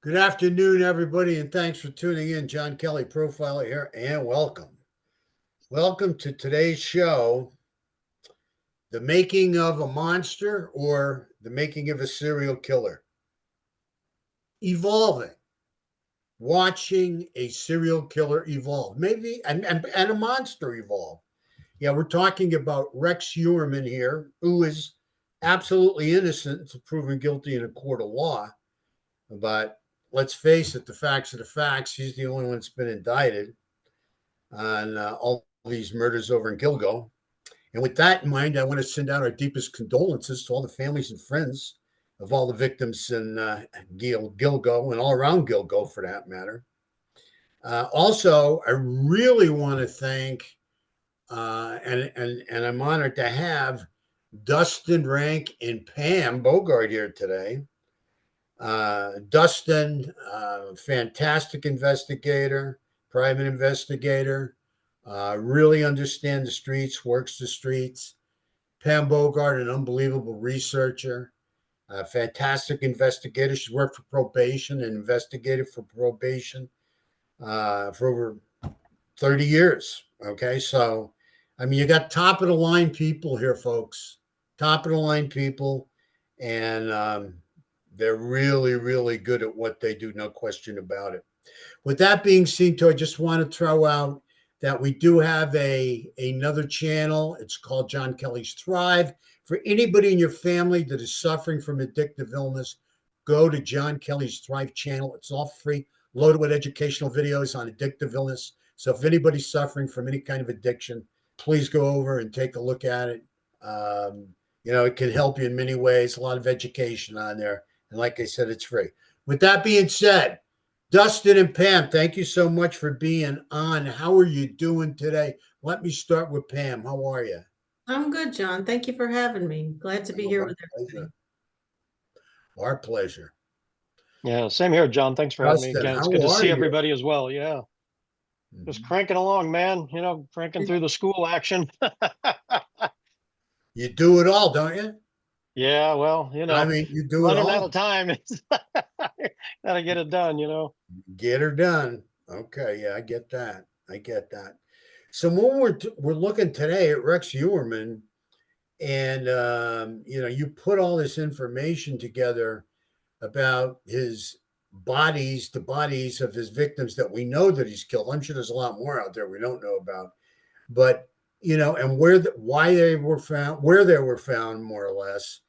Good afternoon, everybody, and thanks for tuning in. John Kelly, profiler here, and welcome. Welcome to today's show, The Making of a Monster or The Making of a Serial Killer. Evolving. Watching a serial killer evolve. Maybe, and a monster evolve. Yeah, we're talking about Rex Heuermann here, who is absolutely innocent until proven guilty in a court of law. But let's face it, the facts are the facts. He's the only one that's been indicted on all these murders over in Gilgo. And with that in mind, I want to send out our deepest condolences to all the families and friends of all the victims in Gilgo and all around Gilgo, for that matter. Also, I really want to thank, and I'm honored to have Dustin Ranck and Pam Bogart here today. Dustin, fantastic investigator, private investigator, really understands the streets, works the streets. Pam Bogart, an unbelievable researcher, fantastic investigator. She's worked for probation and investigated for probation for over 30 years. Okay, so, I mean, you got top of the line people here, folks. Top of the line people. And they're really, really good at what they do, no question about it. With that being seen, I just want to throw out that we do have another channel. It's called John Kelly's Thrive. For anybody in your family that is suffering from addictive illness, go to John Kelly's Thrive channel. It's all free, loaded with educational videos on addictive illness. So if anybody's suffering from any kind of addiction, please go over and take a look at it. It can help you in many ways. A lot of education on there. And like I said, it's free. With that being said, Dustin and Pam, thank you so much for being on. How are you doing today? Let me start with Pam. How are you? I'm good, John. Thank you for having me. Glad to be here with everybody. Our pleasure. Yeah, same here, John. Thanks for having me again. It's good to see everybody as well. Yeah. Just cranking along, man. Cranking through the school action. You do it all, don't you? Yeah, well, I mean, you do it all. Running out of time. Gotta get it done, Get her done. Okay, yeah, I get that. So when we're looking today at Rex Heuermann, and you put all this information together about his bodies, the bodies of his victims that we know that he's killed. I'm sure there's a lot more out there we don't know about, but and why they were found, where they were found, more or less.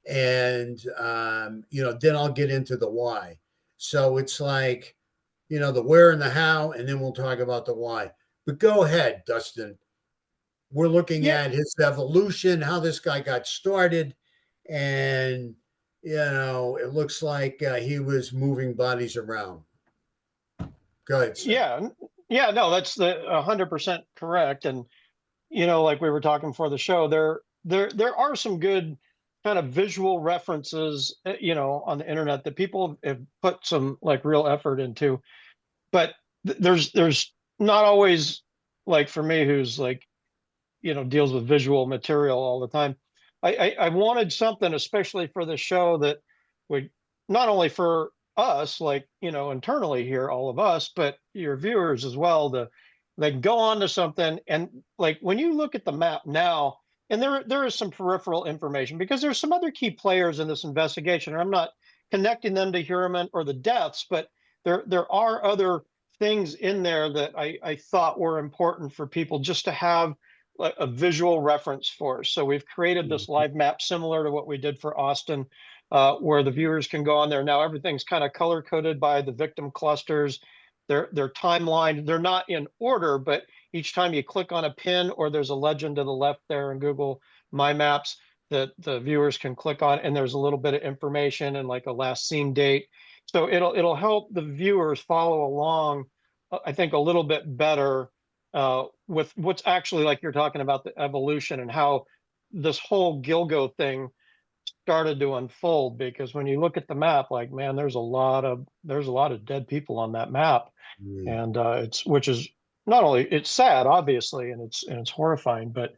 And, then I'll get into the why. So it's like, the where and the how, and then we'll talk about the why. But go ahead, Dustin. We're looking at his evolution, how this guy got started. And, it looks like he was moving bodies around. Go ahead, sir. Yeah, no, that's 100% correct. And, like we were talking before the show, there are some good kind of visual references, on the internet that people have put some like real effort into, but there's not always, like for me, who's like, deals with visual material all the time. I wanted something, especially for the show, that would not only for us, like, internally here, all of us, but your viewers as well, to like go on to something. And like, when you look at the map now, and there is some peripheral information, because there's some other key players in this investigation, and I'm not connecting them to Heuermann or the deaths, but there are other things in there that I thought were important for people just to have a visual reference for. So we've created this live map similar to what we did for Austin, where the viewers can go on there. Now everything's kind of color coded by the victim clusters. They're timeline. They're not in order, but each time you click on a pin or there's a legend to the left there in Google My Maps that the viewers can click on, and there's a little bit of information and like a last seen date. So it'll help the viewers follow along, I think, a little bit better with what's actually, like you're talking about, the evolution and how this whole Gilgo thing started to unfold. Because when you look at the map, like, man, there's a lot of dead people on that map. And which is not only, it's sad, obviously, and it's horrifying, but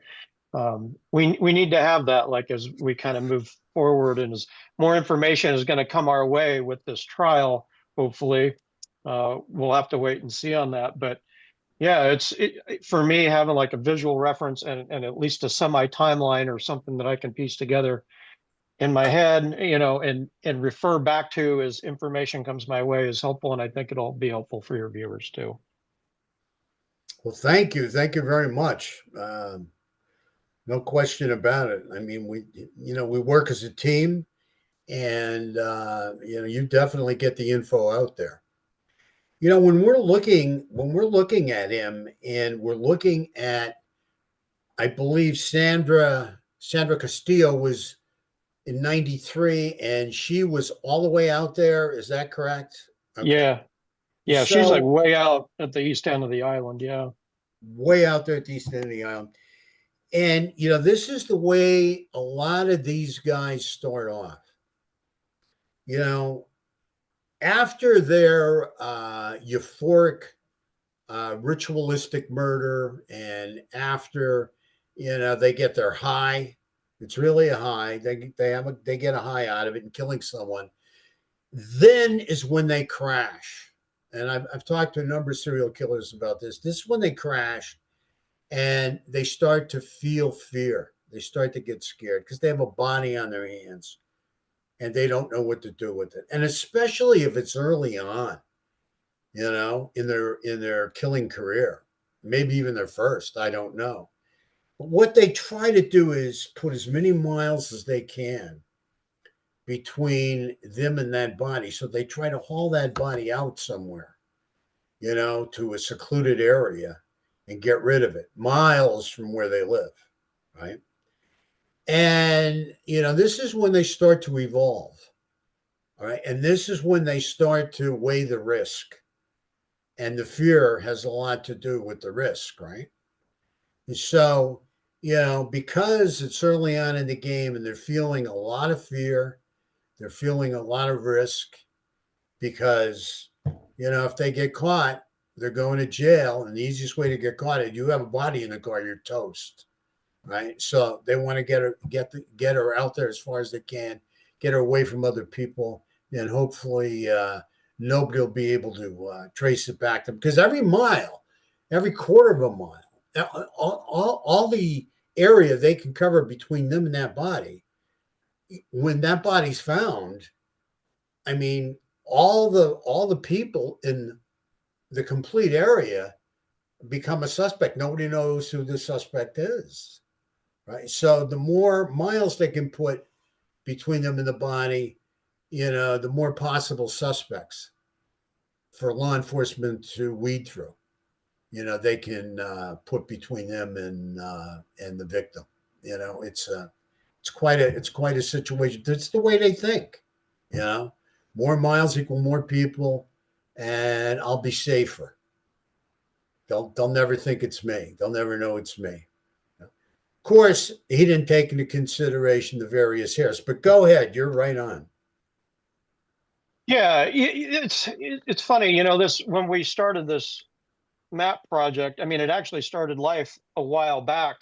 we need to have that, like, as we kind of move forward, and as more information is going to come our way with this trial, hopefully. We'll have to wait and see on that. But yeah, for me, having like a visual reference and at least a semi timeline or something that I can piece together in my head, and refer back to as information comes my way is helpful. And I think it'll be helpful for your viewers too. Well, thank you. Thank you very much. No question about it. I mean, we work as a team, and you definitely get the info out there. When we're looking at him, and we're looking at, I believe Sandra Castillo was in 93, and she was all the way out there. Is that correct? Okay. Yeah, she's like So way out at the east end of the island. Yeah. way out there at the east end of the island. And, this is the way a lot of these guys start off. After their euphoric, ritualistic murder, and after, they get their high, it's really a high. They get a high out of it and killing someone. Then is when they crash. And I've talked to a number of serial killers about this. This is when they crash and they start to feel fear. They start to get scared because they have a body on their hands and they don't know what to do with it. And especially if it's early on, in their killing career, maybe even their first, I don't know. But what they try to do is put as many miles as they can between them and that body. So they try to haul that body out somewhere, to a secluded area and get rid of it, miles from where they live, right? And, this is when they start to evolve, all right? And this is when they start to weigh the risk. And the fear has a lot to do with the risk, right? And so, because it's early on in the game and they're feeling a lot of fear, they're feeling a lot of risk because, if they get caught, they're going to jail. And the easiest way to get caught is you have a body in the car, you're toast, right? So they want to get her out there as far as they can, get her away from other people, and hopefully nobody will be able to trace it back to them. Because every mile, every quarter of a mile, all the area they can cover between them and that body, when that body's found, I mean, all the people in the complete area become a suspect. Nobody knows who the suspect is, right? So the more miles they can put between them and the body, the more possible suspects for law enforcement to weed through. They can put between them and the victim. It's quite a situation. That's the way they think. More miles equal more people, and I'll be safer. They'll never think it's me. They'll never know it's me. Of course, he didn't take into consideration the various hairs. But go ahead, you're right on. Yeah, it's funny, this when we started this map project. I mean, it actually started life a while back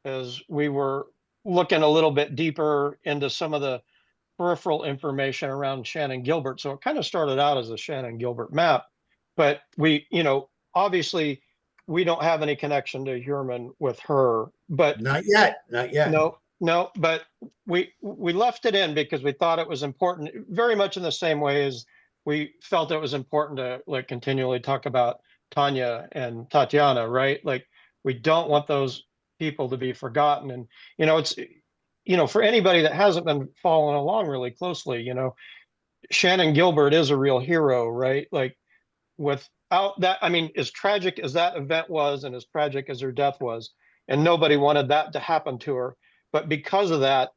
as we were looking a little bit deeper into some of the peripheral information around Shannon Gilbert. So it kind of started out as a Shannon Gilbert map, but we, obviously we don't have any connection to Heuermann with her, but Not yet. no, but we left it in because we thought it was important, very much in the same way as we felt it was important to like continually talk about Tanya and Tatiana, right? Like we don't want those people to be forgotten. And, it's, for anybody that hasn't been following along really closely, Shannon Gilbert is a real hero, right? Like without that, I mean, as tragic as that event was and as tragic as her death was, and nobody wanted that to happen to her. But because of that,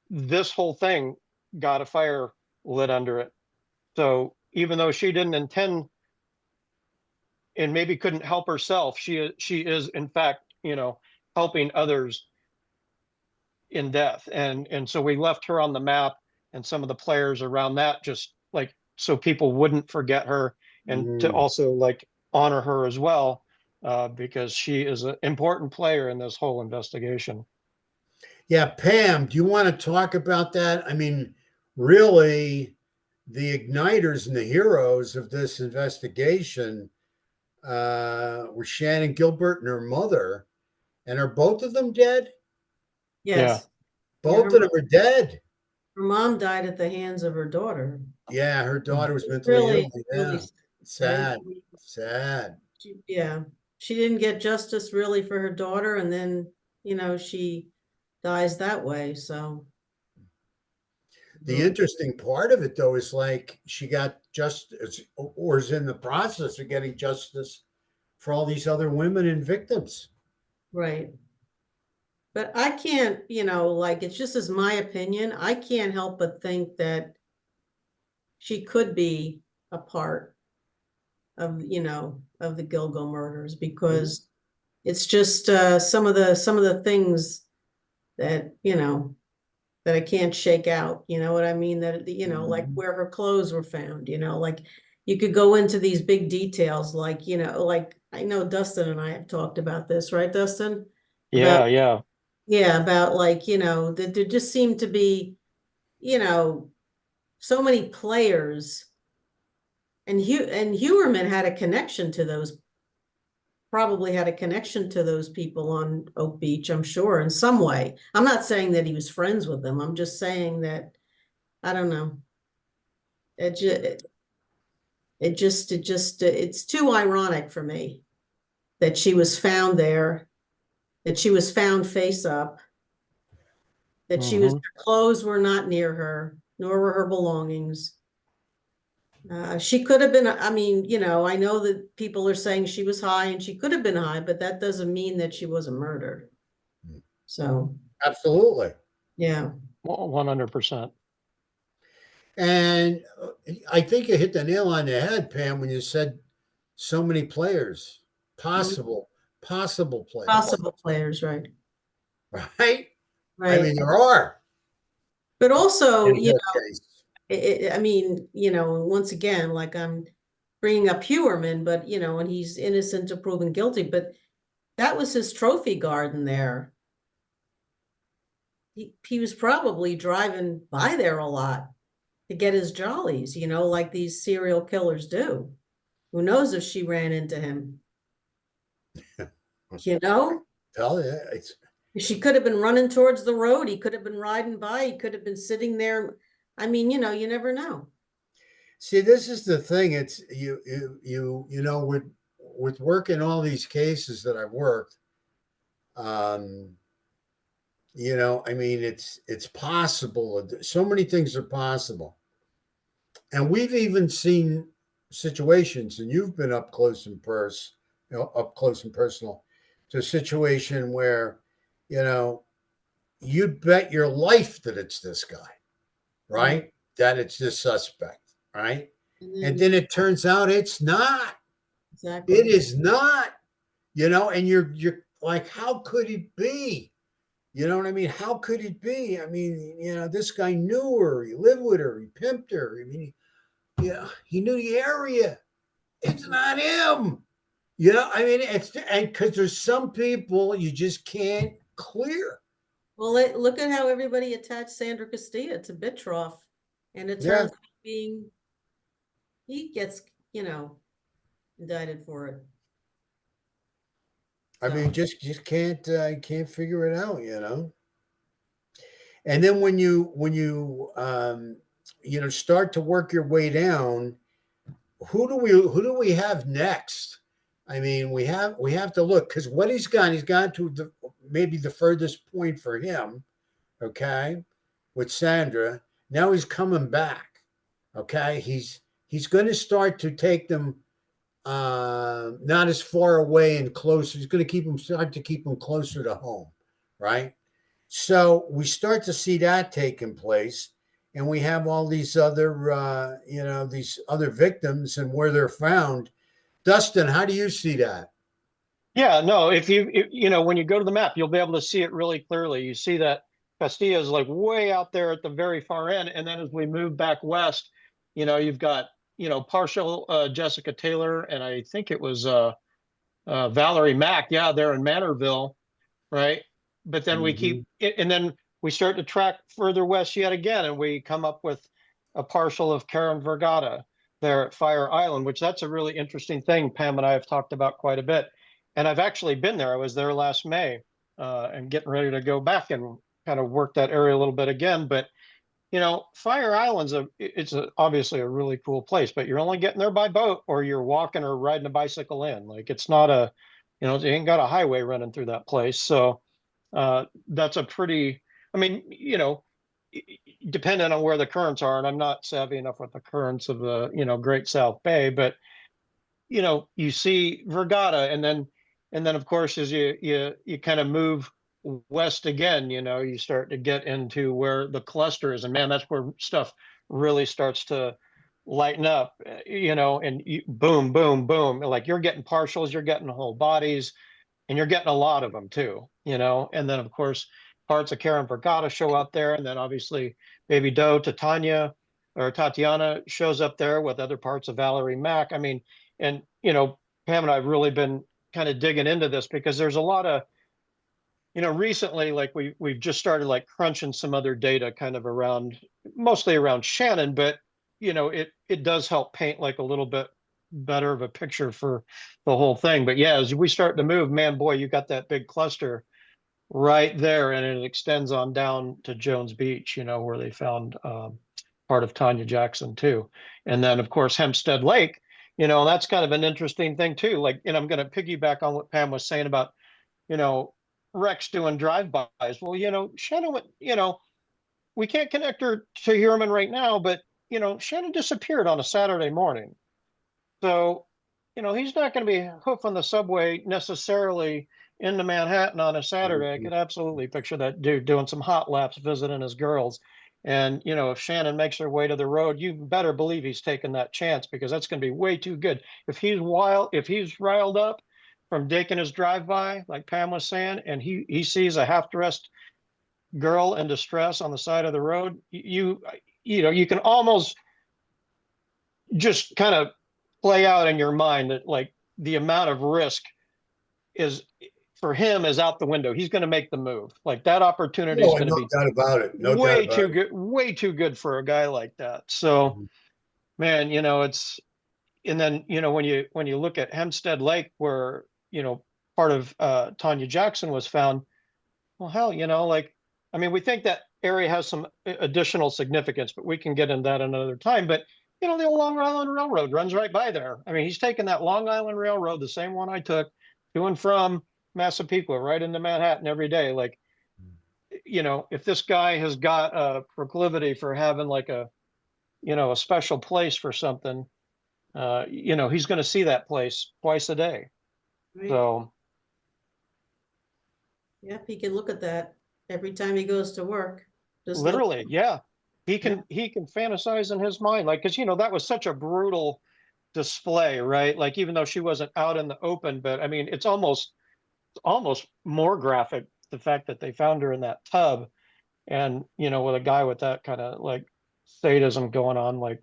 this whole thing got a fire lit under it. So even though she didn't intend and maybe couldn't help herself, she is in fact, helping others in death. And so we left her on the map and some of the players around that, just like so people wouldn't forget her, and to also like honor her as well, because she is an important player in this whole investigation. Yeah, Pam, do you want to talk about that? I mean, really, the igniters and the heroes of this investigation were Shannon Gilbert and her mother. And are both of them dead? Yeah. Yes. Yeah, Both of them are dead. her mom died at the hands of her daughter. Yeah, her daughter was mentally ill. Really, really Yeah, sad. sad, sad. Yeah, she didn't get justice really for her daughter, and then, you know, she dies that way, so. The interesting part of it, though, is like she got justice or is in the process of getting justice for all these other women and victims. Right. But I can't, you know, like, it's just as my opinion, I can't help but think that she could be a part of, you know, of the Gilgo murders, because it's just some of the things that, you know, that I can't shake out, you know what I mean? That, you know, like where her clothes were found, you know, like you could go into these big details, like, you know, like I know Dustin and I have talked about this, right, Dustin? Yeah, About, yeah. yeah, about like, you know, that there just seemed to be, you know, so many players, and Heuermann had a connection to those, probably had a connection to those people on Oak Beach, I'm sure, in some way. I'm not saying that he was friends with them. I'm just saying that, I don't know. It's too ironic for me that she was found there, that she was found face up, that her clothes were not near her, nor were her belongings. She could have been, I mean, you know, I know that people are saying she was high and she could have been high, but that doesn't mean that she wasn't murdered. So, Absolutely. yeah. 100%. And I think you hit the nail on the head, Pam, when you said so many players, possible players, Possible players, right? right? I Right. mean, there are But also, in you her know, case. I mean, you know, once again, like I'm bringing up Heuermann, but you know, and he's innocent to proven guilty, but that was his trophy garden there. He was probably driving by there a lot to get his jollies, you know, like these serial killers do. Who knows if she ran into him? You know, Tell you, she could have been running towards the road. He could have been riding by. He could have been sitting there. I mean, you know, you never know. see, this is the thing. It's you know, with working all these cases that I've worked, um, you know, I mean, it's possible. So many things are possible, and we've even seen situations, and you've been up close and up close and personal, to a situation where, you know, you'd bet your life that it's this guy, right? That it's this suspect, right? And then it turns out it's not. Exactly. It is not, you know, and you're like, how could it be? You know what I mean? How could it be? I mean, you know, this guy knew her, he lived with her, he pimped her. I mean, yeah, he knew the area. It's not him. You know, I mean, it's and because there's some people you just can't clear. Well, look at how everybody attached Sandra Castilla to Bitroff, and it Yeah, turns out being, he gets, you know, indicted for it. I So, mean, just can't figure it out. You know. And then when you you know, start to work your way down, who do we have next? I mean, we have to look, because what he's gone to maybe the furthest point for him, okay, with Sandra. Now he's coming back, okay. He's going to start to take them not as far away and closer. He's going to start to keep them closer to home, right? So we start to see that taking place, and we have all these other, you know, these other victims and where they're found. Dustin, how do you see that? Yeah, no, you know, when you go to the map, you'll be able to see it really clearly. You see that Castilla is like way out there at the very far end. And then as we move back west, you know, you've got, you know, partial Jessica Taylor, and I think it was Valerie Mack. Yeah, they're in Manorville, right? But then we Mm-hmm. keep, and then we start to track further west yet again, and we come up with a partial of Karen Vergata there at Fire Island, which that's a really interesting thing Pam and I have talked about quite a bit. And I've actually been there. I was there last May and getting ready to go back and kind of work that area a little bit again. But Fire Island's obviously a really cool place, but you're only getting there by boat or you're walking or riding a bicycle in. Like it's not you ain't got a highway running through that place. So that's a pretty, I mean, depending on where the currents are, and I'm not savvy enough with the currents of the, Great South Bay, but you see Vergata, and then of course as you kind of move west again, you start to get into where the cluster is, and man, that's where stuff really starts to lighten up, and boom, boom, boom, like you're getting partials, you're getting whole bodies, and you're getting a lot of them too, and then of course parts of Karen Vergata show up there, and then obviously Baby Doe Tatiana shows up there with other parts of Valerie Mack. I mean, and Pam and I have really been kind of digging into this because there's a lot of, recently, like we've just started like crunching some other data kind of mostly around Shannon, but it does help paint like a little bit better of a picture for the whole thing. But yeah, as we start to move, man, boy, you got that big cluster right there, and it extends on down to Jones Beach, where they found part of Tanya Jackson too. And then of course Hempstead Lake, that's kind of an interesting thing too. Like, and I'm going to piggyback on what Pam was saying about, Rex doing drive-bys. Well, Shannon, we can't connect her to Heuermann right now, but Shannon disappeared on a Saturday morning. So, he's not going to be hoofing the subway necessarily into Manhattan on a Saturday. I could absolutely picture that dude doing some hot laps, visiting his girls. And, if Shannon makes her way to the road, you better believe he's taking that chance, because that's going to be way too good. If he's riled up from taking his drive-by, like Pam was saying, and he sees a half-dressed girl in distress on the side of the road, you can almost just kind of play out in your mind that like the amount of risk is for him is out the window. He's going to make the move. Like that opportunity is going to be doubt about it. No way doubt too about good, way too good for a guy like that. So, man, it's, and then when you look at Hempstead Lake, where part of Tanya Jackson was found, well, hell, like, I mean, we think that area has some additional significance, but we can get into that another time. But the old Long Island Railroad runs right by there. I mean, he's taking that Long Island Railroad, the same one I took to and from Massapequa, right into Manhattan every day. Like, if this guy has got a proclivity for having like a special place for something, he's going to see that place twice a day. Right. So, yep, he can look at that every time he goes to work. Just literally, yeah. He can fantasize in his mind, like, because that was such a brutal display, right? Like, even though she wasn't out in the open, but I mean, it's almost more graphic, the fact that they found her in that tub, and with a guy with that kind of like sadism going on. Like,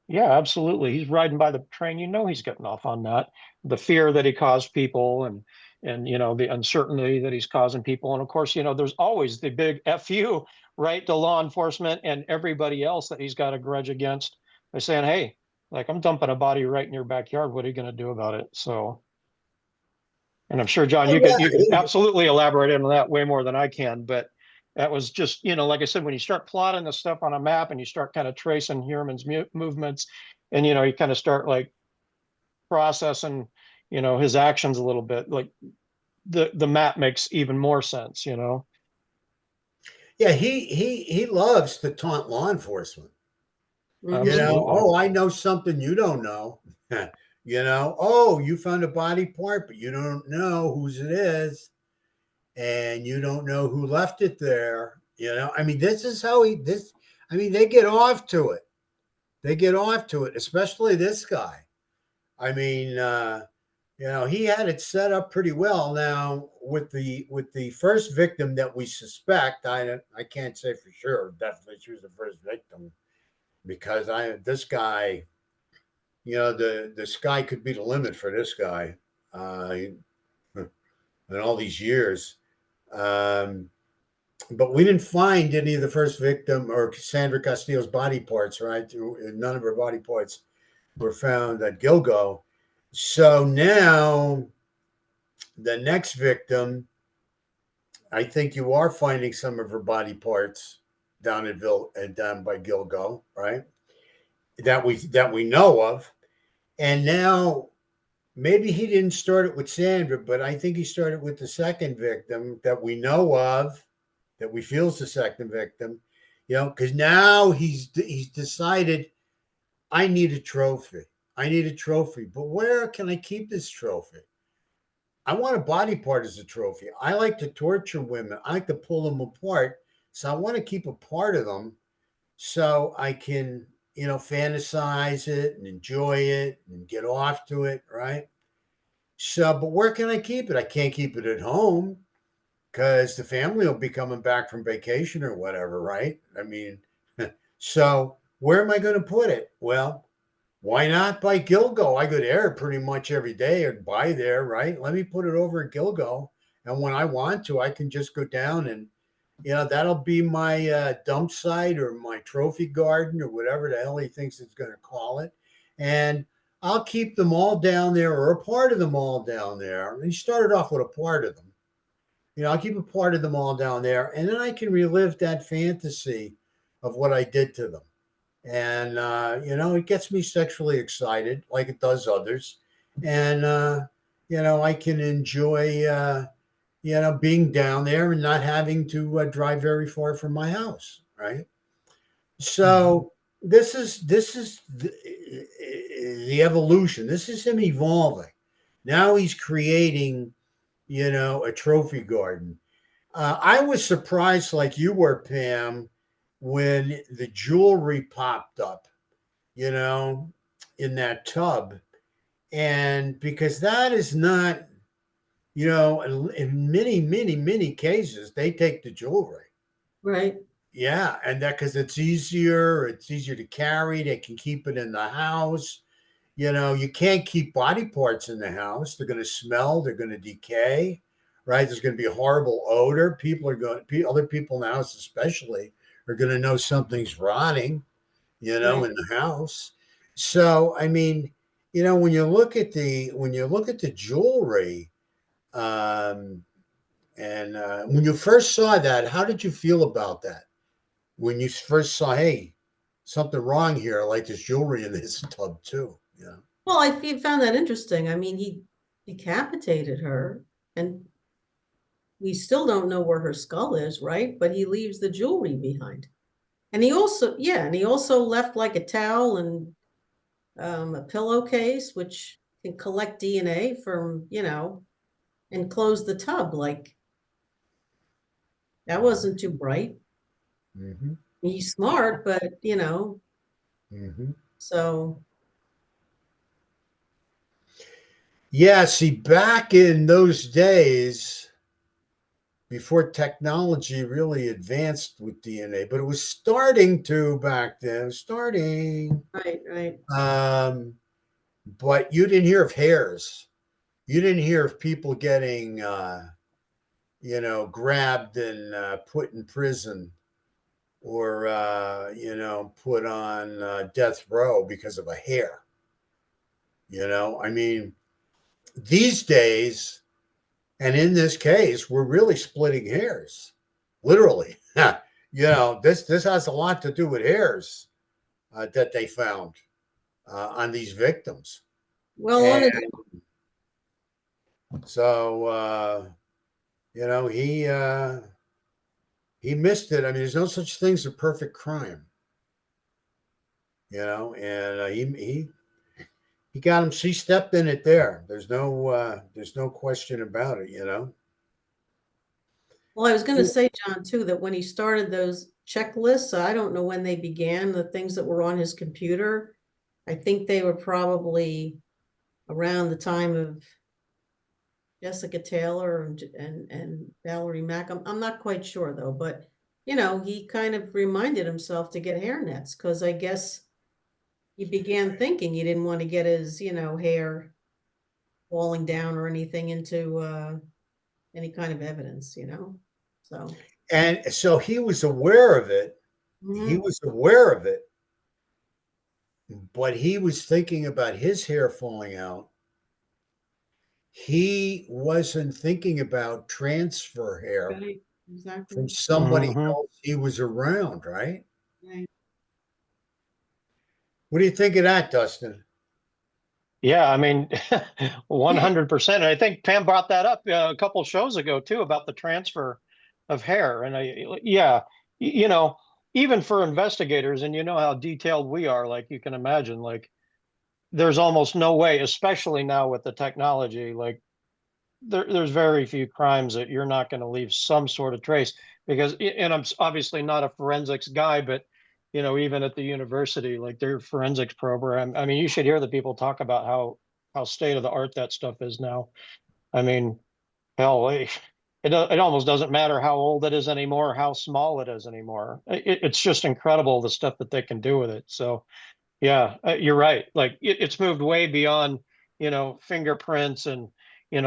yeah, absolutely, he's riding by the train, he's getting off on that. The fear that he caused people, and the uncertainty that he's causing people, and of course there's always the big FU, right, to law enforcement and everybody else that he's got a grudge against, by saying, hey, like, I'm dumping a body right in your backyard, what are you going to do about it? So, and I'm sure, John, you could absolutely elaborate on that way more than I can, but that was just, like I said, when you start plotting the stuff on a map and you start kind of tracing Heuermann's movements, and you kind of start like processing his actions a little bit, like the map makes even more sense. Yeah, he loves to taunt law enforcement. Absolutely. Oh, I know something you don't know. Oh, you found a body part, but you don't know whose it is, and you don't know who left it there. I mean, this is how I mean, they get off to it. They get off to it, especially this guy. I mean, he had it set up pretty well. Now, with the first victim that we suspect, I can't say for sure. Definitely, she was the first victim, because this guy, the sky could be the limit for this guy, in all these years. but we didn't find any of the first victim or Sandra Castillo's body parts, right? None of her body parts were found at Gilgo. So now the next victim, I think you are finding some of her body parts down at down by Gilgo, right? That we know of. And now maybe he didn't start it with Sandra, but I think he started with the second victim that we know of, that we feel is the second victim. Because now he's decided, I need a trophy. I need a trophy, but where can I keep this trophy? I want a body part as a trophy. I like to torture women. I like to pull them apart. So I want to keep a part of them so I can, fantasize it and enjoy it and get off to it, right? So, but where can I keep it? I can't keep it at home because the family will be coming back from vacation or whatever, right? I mean, so where am I going to put it? Well, why not by Gilgo? I go there pretty much every day or buy there, right? Let me put it over at Gilgo. And when I want to, I can just go down and, that'll be my dump site or my trophy garden or whatever the hell he thinks it's going to call it. And I'll keep them all down there or a part of them all down there. And he started off with a part of them. I'll keep a part of them all down there. And then I can relive that fantasy of what I did to them. And, it gets me sexually excited like it does others. And, I can enjoy, being down there and not having to drive very far from my house. Right. So this is the evolution. This is him evolving. Now he's creating, a trophy garden. I was surprised, like you were, Pam, when the jewelry popped up, you know, in that tub. And because that is not, in many, many, many cases, they take the jewelry. Right. Yeah. And that because it's easier to carry. They can keep it in the house. You can't keep body parts in the house. They're going to smell, they're going to decay, right? There's going to be a horrible odor. Other people in the house, especially, are going to know something's rotting, Right. in the house. So, I mean, when you look at the jewelry, um, and when you first saw that, how did you feel about that? When you first saw, hey, something wrong here, like there's jewelry in this tub too. Yeah. Well, found that interesting. I mean, he decapitated her, and we still don't know where her skull is, right? But he leaves the jewelry behind. And he also left like a towel and a pillowcase, which can collect DNA from, and close the tub. Like, that wasn't too bright. Mm-hmm. He's smart, but, Mm-hmm. so. Yeah, see, back in those days, before technology really advanced with DNA, but it was starting to back then, starting. Right, right. But you didn't hear of hairs. You didn't hear of people getting, grabbed and put in prison or, put on death row because of a hair. I mean, these days, and in this case, we're really splitting hairs, literally. This has a lot to do with hairs that they found on these victims, Well, and so he missed it. I mean, there's no such thing as a perfect crime, and he got him. She stepped in it there. There's no question about it. well, I was going to say, John, too, that when he started those checklists, I don't know when they began, the things that were on his computer. I think they were probably around the time of Jessica Taylor and Valerie Mack. I'm not quite sure though, but he kind of reminded himself to get hair nets because I guess he began thinking he didn't want to get his, hair falling down or anything into any kind of evidence, so. And so he was aware of it. He Mhm. was aware of it, but he was thinking about his hair falling out. He wasn't thinking about transfer hair Right, from exactly. somebody Hmm. else he was around, right? Right. What do you think of that, Dustin? Yeah, I mean, 100%. And I think Pam brought that up a couple shows ago too about the transfer of hair. And yeah, you know, even for investigators, and you know how detailed we are, like you can imagine, like there's almost no way, especially now with the technology, like there's very few crimes that you're not going to leave some sort of trace because, and I'm obviously not a forensics guy, but even at the university, like their forensics program, I mean, you should hear the people talk about how state of the art that stuff is now. I mean, hell, it almost doesn't matter how old it is anymore, how small it is anymore. It's just incredible the stuff that they can do with it. So yeah, you're right. Like it's moved way beyond, fingerprints and,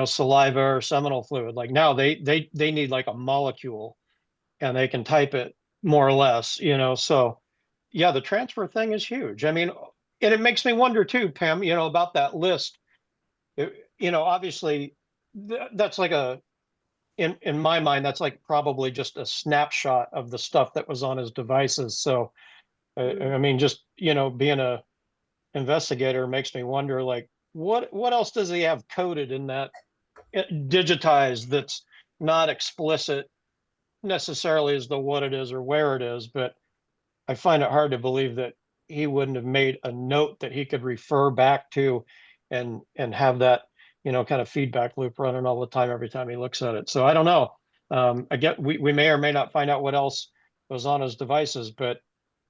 saliva or seminal fluid. Like now they need like a molecule and they can type it more or less, So yeah, the transfer thing is huge. I mean, and it makes me wonder too, Pam, about that list. Obviously that's like in my mind, that's like probably just a snapshot of the stuff that was on his devices. So, Mhm. I mean, just, being a investigator makes me wonder like what else does he have coded in that digitized that's not explicit necessarily as to what it is or where it is, but I find it hard to believe that he wouldn't have made a note that he could refer back to and have that kind of feedback loop running all the time every time he looks at it. So I don't know. I get we may or may not find out what else was on his devices, but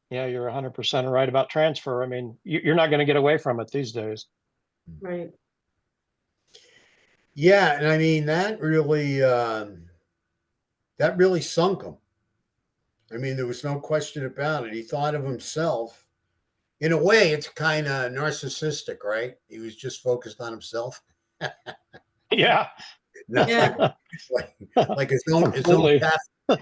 yeah, you're 100% right about transfer. I mean, you're not going to get away from it these days. Right. Yeah, and I mean that really sunk him. I mean, there was no question about it. He thought of himself. In a way, it's kind of narcissistic, right? He was just focused on himself. Yeah, Not Yeah. like like his own completely.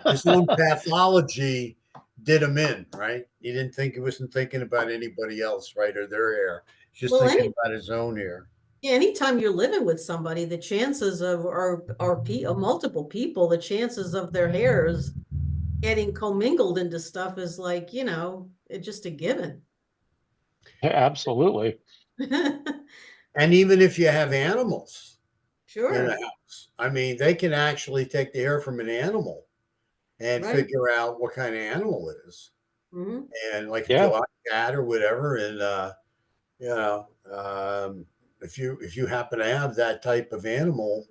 his own pathology did him in, right? He wasn't thinking about anybody else, right, or their hair. Just Well, thinking about his own hair. anytime you're living with somebody, the chances of multiple people, the chances of their hairs getting commingled into stuff is like, it's just a given. Absolutely. And even if you have animals in the Sure. house, I mean, they can actually take the hair from an animal and Right. figure out what kind of animal it is. Hmm. And like a Yeah. dog, cat, or whatever, and you know, if you happen to have that type of animal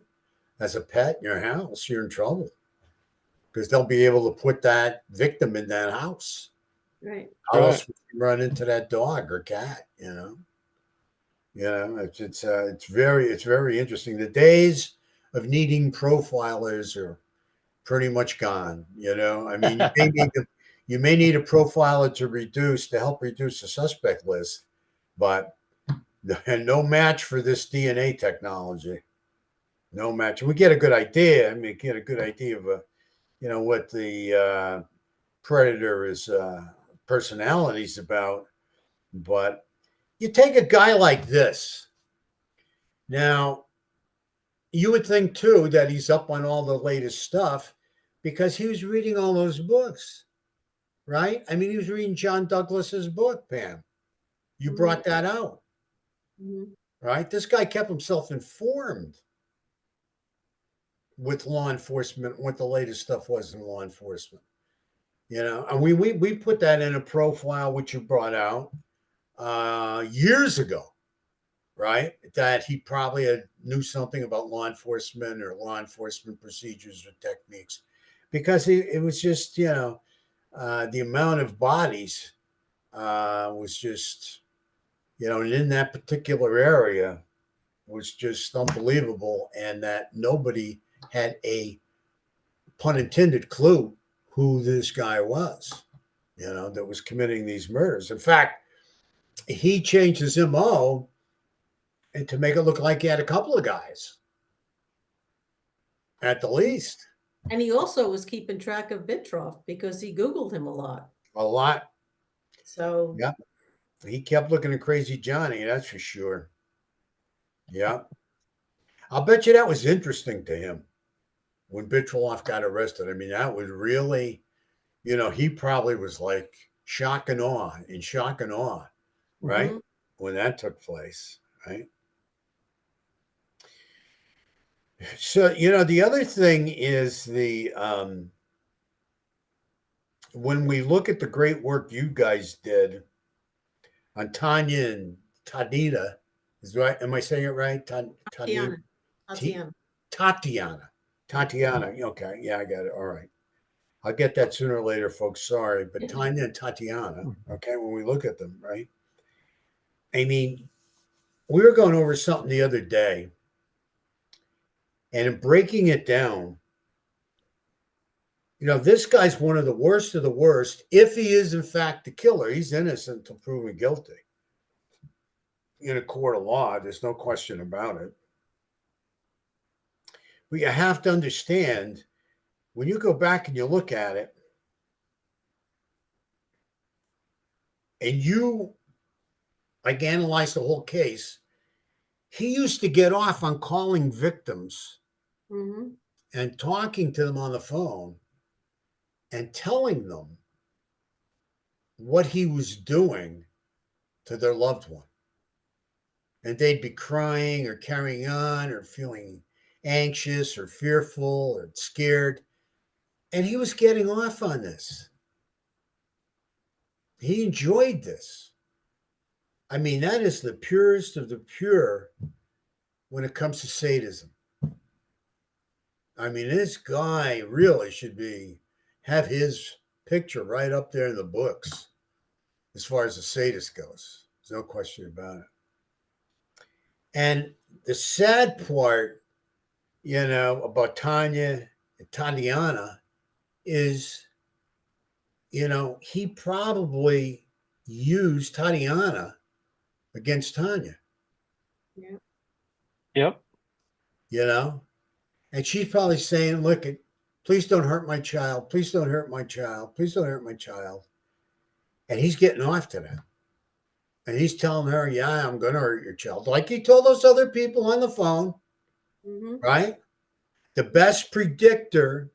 as a pet in your house, you're in trouble because they'll be able to put that victim in that house. Right. How Right. else would you run into that dog or cat? It's very interesting. The days of needing profilers are pretty much gone. I mean, you may need a profiler to help reduce the suspect list, but and no match for this DNA technology. No match. We get a good idea. I mean, get a good idea of what the predator is personalities about. But you take a guy like this. Now, you would think too that he's up on all the latest stuff because he was reading all those books, right? I mean, he was reading John Douglas's book, Pam. You Hmm. brought that out, Hmm. right? This guy kept himself informed with law enforcement, what the latest stuff was in law enforcement. And we put that in a profile which you brought out years ago, right? That he probably knew something about law enforcement or law enforcement procedures or techniques, because it was just the amount of bodies was just and in that particular area was just unbelievable, and that nobody had a pun intended clue who this guy was, that was committing these murders. In fact, he changed his MO to make it look like he had a couple of guys at the least. And he also was keeping track of Bitroff because he Googled him a lot. A lot. So Yeah. He kept looking at Crazy Johnny, that's for sure. Yeah. I'll bet you that was interesting to him when Bitroff got arrested. I mean, that was really, he probably was like shock and awe, right? mhm. When that took place, right? So, the other thing is when we look at the great work you guys did on Tanya and Tadina, is right? Am I saying it right? Tanya, Tatiana. Tatiana. Tatiana. Okay. Yeah, I got it. All right. I'll get that sooner or later, folks. Sorry. But Tanya and Tatiana, okay, when we look at them, right? I mean, we were going over something the other day, and in breaking it down, this guy's one of the worst of the worst. If he is, in fact, the killer, he's innocent until proven guilty. In a court of law, there's no question about it. But you have to understand, when you go back and you look at it, and you like analyze the whole case, he used to get off on calling victims Mhm. and talking to them on the phone and telling them what he was doing to their loved one. And they'd be crying or carrying on or feeling anxious or fearful or scared. And he was getting off on this. He enjoyed this. I mean, that is the purest of the pure when it comes to sadism. I mean, this guy really should have his picture right up there in the books as far as the sadist goes. There's no question about it. And the sad part, about Tanya and Tatiana is, he probably used Tatiana against Tanya, Yeah. Yep. and she's probably saying, look, please don't hurt my child. Please don't hurt my child. Please don't hurt my child. And he's getting off to that. And he's telling her, yeah, I'm going to hurt your child. Like he told those other people on the phone, Mhm. right? The best predictor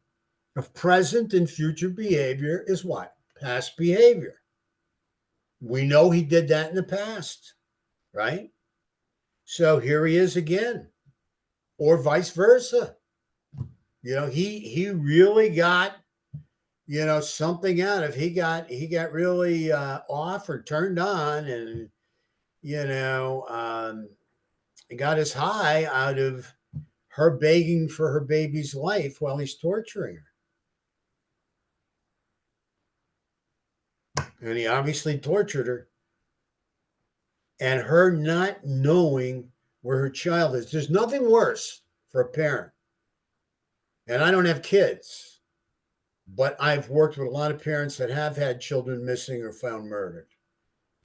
of present and future behavior is what? Past behavior. We know he did that in the past, right? So here he is again, or vice versa. He really got something out of. He got really off or turned on, and he got his high out of her begging for her baby's life while he's torturing her. And he obviously tortured her. And her not knowing where her child is. There's nothing worse for a parent. And I don't have kids, but I've worked with a lot of parents that have had children missing or found murdered.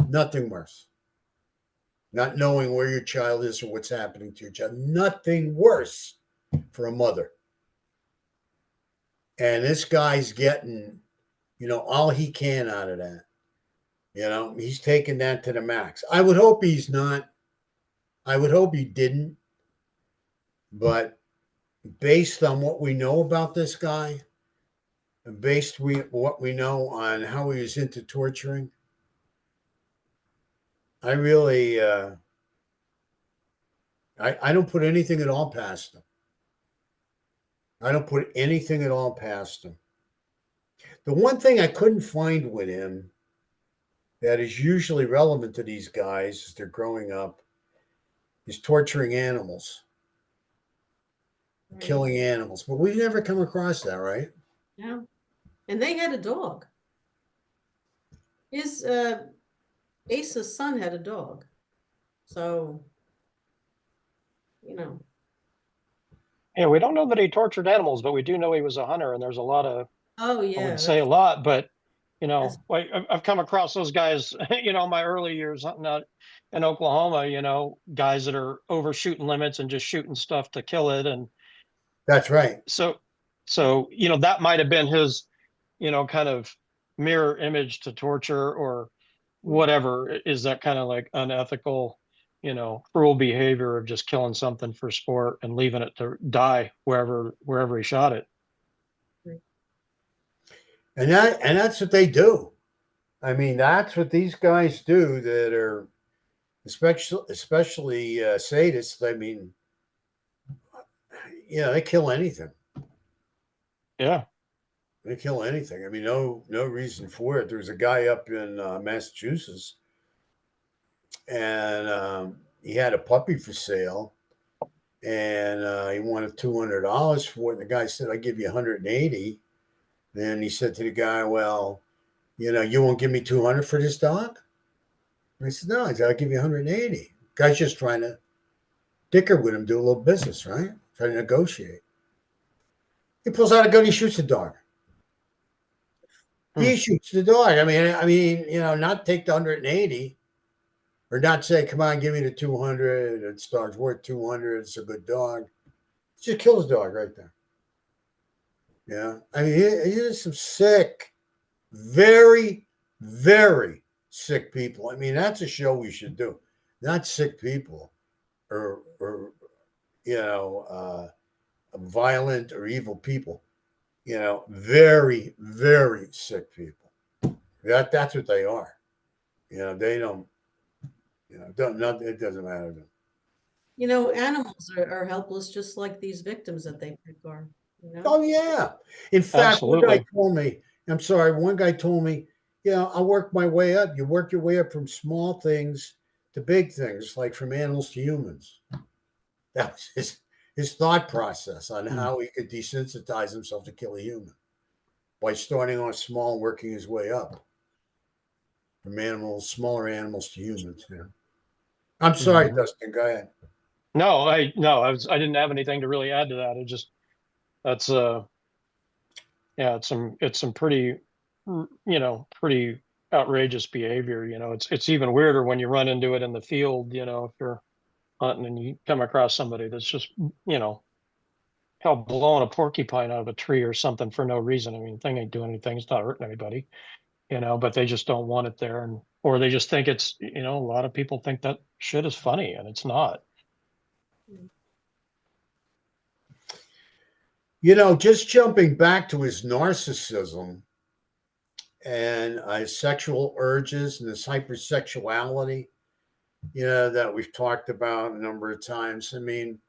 Nothing worse. Not knowing where your child is or what's happening to your child. Nothing worse for a mother. And this guy's getting, all he can out of that. He's taking that to the max. I would hope he's not. I would hope he didn't. But based on what we know about this guy, and based what we know on how he was into torturing, I really, I don't put anything at all past him. I don't put anything at all past him. The one thing I couldn't find with him that is usually relevant to these guys as they're growing up is torturing animals, Right. killing animals. But we've never come across that, right? Yeah. And they had a dog. His Ace's son had a dog. So, Yeah, we don't know that he tortured animals, but we do know he was a hunter, and there's a lot of, oh I yeah, would say a lot, but that's- like I've come across those guys, my early years hunting out in Oklahoma, guys that are overshooting limits and just shooting stuff to kill it. And That's right. so, So, that might have been his, kind of mirror image to torture or whatever, is that kind of like unethical, cruel behavior of just killing something for sport and leaving it to die wherever he shot it. And that's what they do. I mean, that's what these guys do that are especially sadists. I mean, they kill anything. Yeah. They kill anything. I mean, no reason for it. There was a guy up in Massachusetts, and he had a puppy for sale, and he wanted $200 for it. And the guy said, "I give you 180." Then he said to the guy, "Well, you won't give me 200 for this dog?" And I said, "No." He said, "I'll give you 180." Guy's just trying to dicker with him, do a little business, right? Try to negotiate. He pulls out a gun, he shoots the dog. He shoots the dog. I mean, not take the 180 or not say, "Come on, give me the 200. This dog's worth 200. It's a good dog." Just kills the dog right there. Yeah. I mean, here's some sick, very, very sick people. I mean, that's a show we should do. Not sick people or violent or evil people. Very, very sick people. That's what they are. They don't. It doesn't matter to them. Animals are helpless, just like these victims that they pick are. Oh yeah. In fact, one guy told me. I'm sorry. One guy told me, I'll work my way up. You work your way up from small things to big things, like from animals to humans. That was his thought process on how he could desensitize himself to kill a human by starting off small and working his way up from smaller animals to humans. Yeah. I'm sorry, Dustin. Go ahead. No, I didn't have anything to really add to that. That's it's some pretty, pretty outrageous behavior. It's even weirder when you run into it in the field. If you're hunting and you come across somebody that's just, hell, blowing a porcupine out of a tree or something for no reason. I mean, the thing ain't doing anything. It's not hurting anybody, but they just don't want it there. Or they just think it's, a lot of people think that shit is funny and it's not. Just jumping back to his narcissism and his sexual urges and his hypersexuality, that we've talked about a number of times. I mean,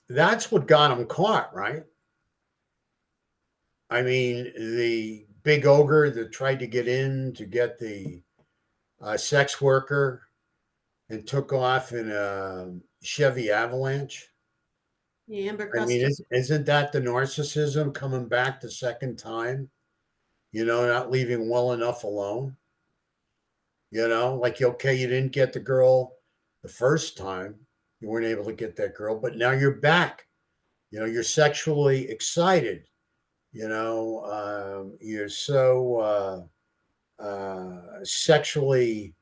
that's what got him caught, right? I mean, the big ogre that tried to get in to get the sex worker and took off in a Chevy Avalanche. Yeah, I mean, isn't that the narcissism coming back the second time? Not leaving well enough alone. Like, okay, you didn't get the girl the first time. You weren't able to get that girl, but now you're back. You're sexually excited. You're so sexually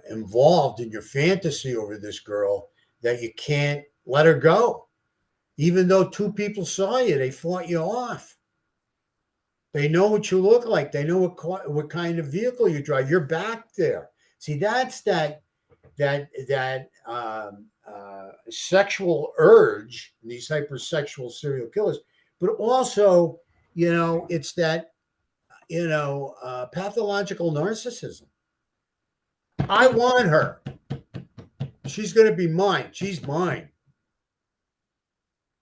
involved in your fantasy over this girl that you can't let her go. Even though two people saw you, they fought you off. They know what you look like. They know what kind of vehicle you drive. You're back there. See, that's that sexual urge in these hypersexual serial killers. But also, it's that pathological narcissism. I want her. She's going to be mine. She's mine.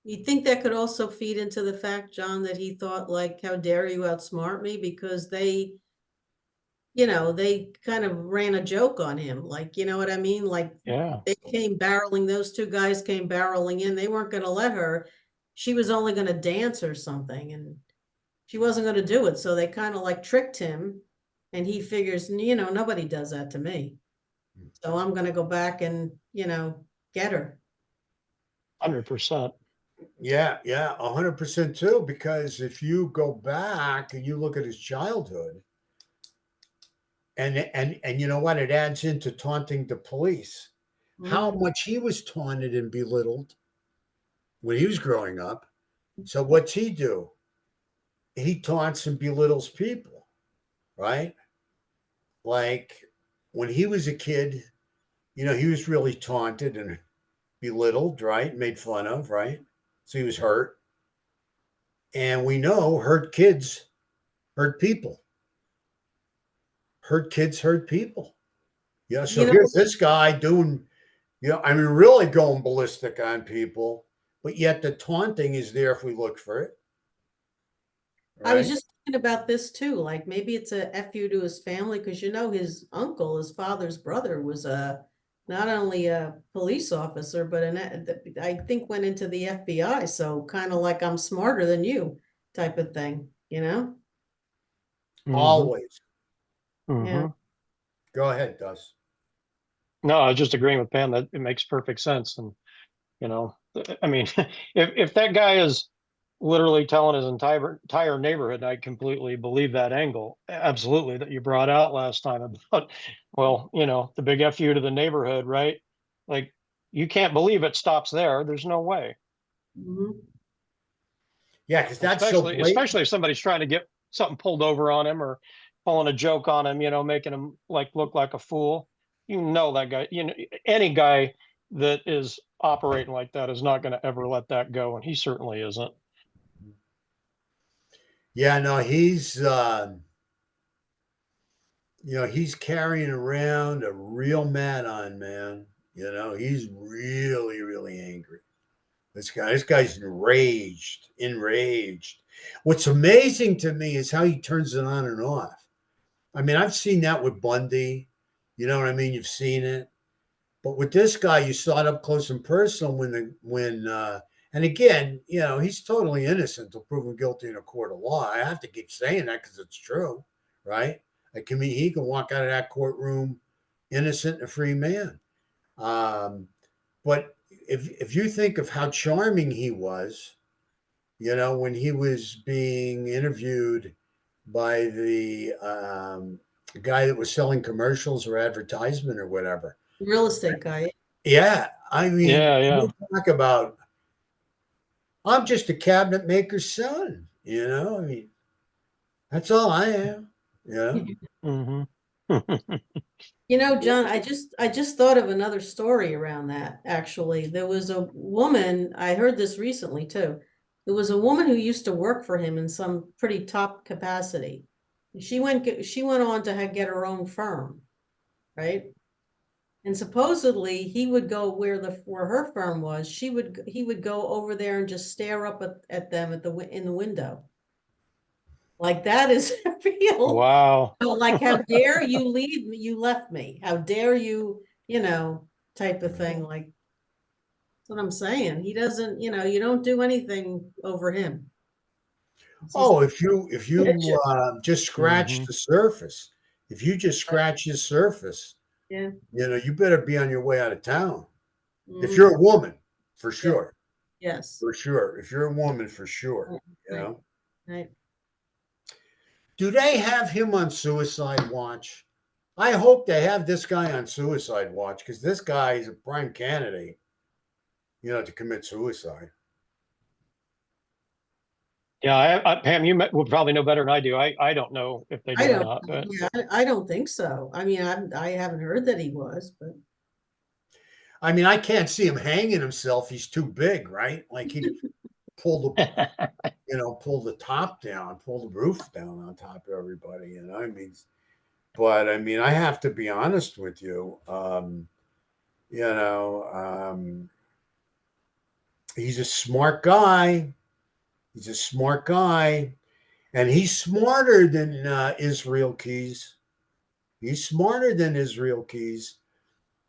You think that could also feed into the fact, John, that he thought, like, how dare you outsmart me? Because they kind of ran a joke on him. Like, you know what I mean? Like, yeah, those two guys came barreling in. They weren't going to let her. She was only going to dance or something, and she wasn't going to do it. So they kind of like tricked him, and he figures, nobody does that to me. So I'm going to go back and, get her. 100%. Yeah, 100% too. Because if you go back and you look at his childhood, and you know what, it adds into taunting the police. How much he was taunted and belittled, when he was growing up. So what's he do? He taunts and belittles people, right? Like when he was a kid, he was really taunted and belittled, right? Made fun of, right? So he was hurt. And we know hurt kids hurt people. Hurt kids hurt people. Yeah. So You know, here's this guy doing, really going ballistic on people, but yet the taunting is there if we look for it. I was Right? just thinking about this too, like maybe it's a FU to his family, because his uncle, his father's brother, was not only a police officer, but I think went into the FBI. So kind of like I'm smarter than you type of thing, Always. Yeah. Go ahead, Dust. No, I was just agreeing with Pam that it makes perfect sense. And, I mean, if that guy is literally telling his entire neighborhood, I completely believe that angle. Absolutely, that you brought out last time about, well, the big FU to the neighborhood, right? Like, you can't believe it stops there. There's no way. Mhm. Yeah, because that's so blatant. Especially if somebody's trying to get something pulled over on him or pulling a joke on him, making him look like a fool. That guy, any guy that is operating like that is not going to ever let that go, and he certainly isn't. Yeah, no, he's carrying around a real mad on, man. He's really, really angry. This guy's enraged. What's amazing to me is how he turns it on and off. I mean, I've seen that with Bundy. You know what I mean? You've seen it. But with this guy, you saw it up close and personal and again, he's totally innocent until proven guilty in a court of law. I have to keep saying that because it's true, right? He can walk out of that courtroom innocent and a free man. But if you think of how charming he was, when he was being interviewed by the guy that was selling commercials or advertisement or whatever. Real estate guy. Yeah, I mean, Yeah. talk about, I'm just a cabinet maker's son. I mean, that's all I am. Mm-hmm. John, I just thought of another story around that, actually. There was a woman, I heard this recently too. There was a woman who used to work for him in some pretty top capacity. She went on to get her own firm, right? And supposedly he would go where her firm was. He would go over there and just stare up at them in the window. Like that is real. Wow. Like, how dare you leave me? You left me. How dare you, type of thing. Like, that's what I'm saying. He doesn't, you don't do anything over him. Oh, if you just scratch Mm-hmm. the surface, if you just scratch his surface, Yeah. you better be on your way out of town. If Mhm. you're a woman, for sure. Yes. For sure. If you're a woman, for sure. Right. Right. Do they have him on suicide watch? I hope they have this guy on suicide watch because this guy is a prime candidate, to commit suicide. Yeah, Pam, you would probably know better than I do. I don't know if they do or not, but Yeah, I don't think so. I mean, I haven't heard that he was, but I mean, I can't see him hanging himself. He's too big, right? Like he pull pull the top down, pull the roof down on top of everybody. I mean, but I mean, I have to be honest with you. You know, he's a smart guy. He's a smart guy, and he's smarter than Israel Keys. He's smarter than Israel Keys.